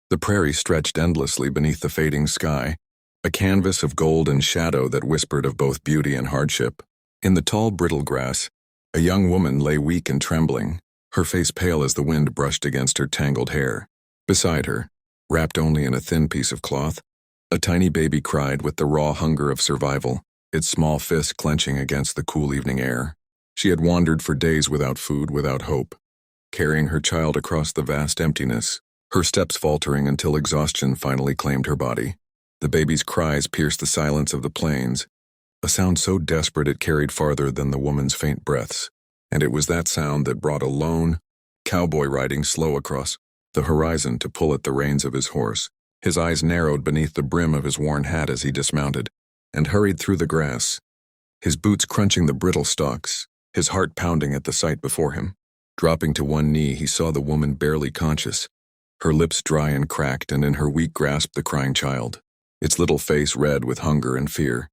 The prairie stretched endlessly beneath the fading sky, a canvas of gold and shadow that whispered of both beauty and hardship. In the tall, brittle grass, a young woman lay weak and trembling, her face pale as the wind brushed against her tangled hair. Beside her, wrapped only in a thin piece of cloth, a tiny baby cried with the raw hunger of survival, its small fist clenching against the cool evening air. She had wandered for days without food, without hope, carrying her child across the vast emptiness, her steps faltering until exhaustion finally claimed her body. The baby's cries pierced the silence of the plains, a sound so desperate it carried farther than the woman's faint breaths. And it was that sound that brought a lone cowboy riding slow across the horizon to pull at the reins of his horse. His eyes narrowed beneath the brim of his worn hat as he dismounted and hurried through the grass, his boots crunching the brittle stalks, his heart pounding at the sight before him. Dropping to one knee, he saw the woman barely conscious, her lips dry and cracked, and in her weak grasp the crying child, its little face red with hunger and fear.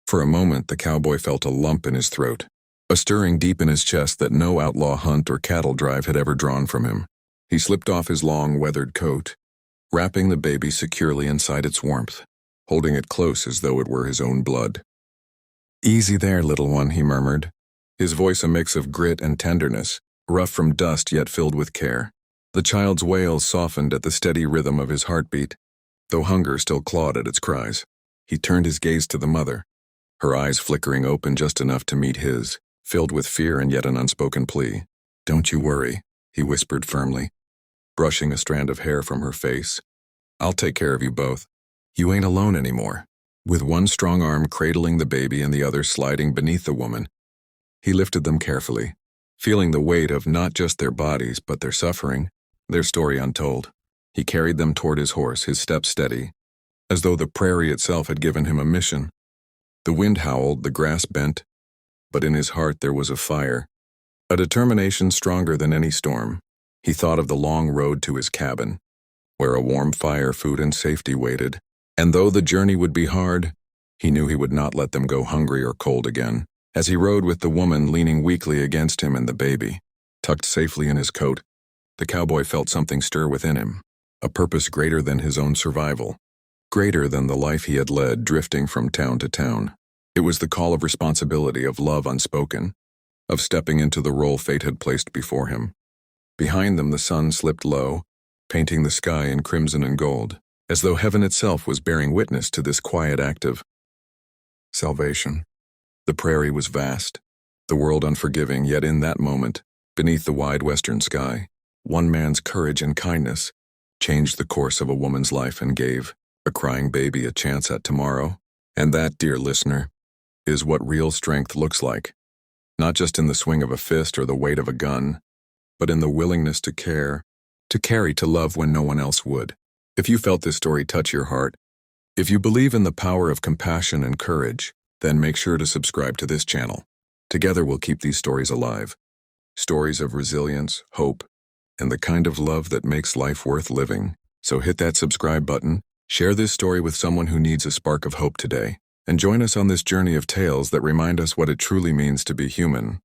For a moment, the cowboy felt a lump in his throat, a stirring deep in his chest that no outlaw hunt or cattle drive had ever drawn from him. He slipped off his long, weathered coat, wrapping the baby securely inside its warmth, holding it close as though it were his own blood. "Easy there, little one," he murmured, his voice a mix of grit and tenderness, rough from dust yet filled with care. The child's wails softened at the steady rhythm of his heartbeat, though hunger still clawed at its cries. He turned his gaze to the mother, her eyes flickering open just enough to meet his, filled with fear and yet an unspoken plea. "Don't you worry," he whispered firmly, brushing a strand of hair from her face. "I'll take care of you both. You ain't alone anymore." With one strong arm cradling the baby and the other sliding beneath the woman, he lifted them carefully, feeling the weight of not just their bodies but their suffering, their story untold. He carried them toward his horse, his steps steady, as though the prairie itself had given him a mission. The wind howled, the grass bent, but in his heart there was a fire, a determination stronger than any storm. He thought of the long road to his cabin, where a warm fire, food, and safety waited, and though the journey would be hard, he knew he would not let them go hungry or cold again. As he rode with the woman leaning weakly against him and the baby, tucked safely in his coat, the cowboy felt something stir within him, a purpose greater than his own survival, greater than the life he had led drifting from town to town. It was the call of responsibility, of love unspoken, of stepping into the role fate had placed before him. Behind them the sun slipped low, painting the sky in crimson and gold, as though heaven itself was bearing witness to this quiet act of salvation. The prairie was vast, the world unforgiving, yet in that moment, beneath the wide western sky, one man's courage and kindness changed the course of a woman's life and gave a crying baby a chance at tomorrow. And that, dear listener, is what real strength looks like, not just in the swing of a fist or the weight of a gun, but in the willingness to care, to carry, to love when no one else would. If you felt this story touch your heart, if you believe in the power of compassion and courage, then make sure to subscribe to this channel. Together we'll keep these stories alive. Stories of resilience, hope, and the kind of love that makes life worth living. So hit that subscribe button, share this story with someone who needs a spark of hope today, and join us on this journey of tales that remind us what it truly means to be human.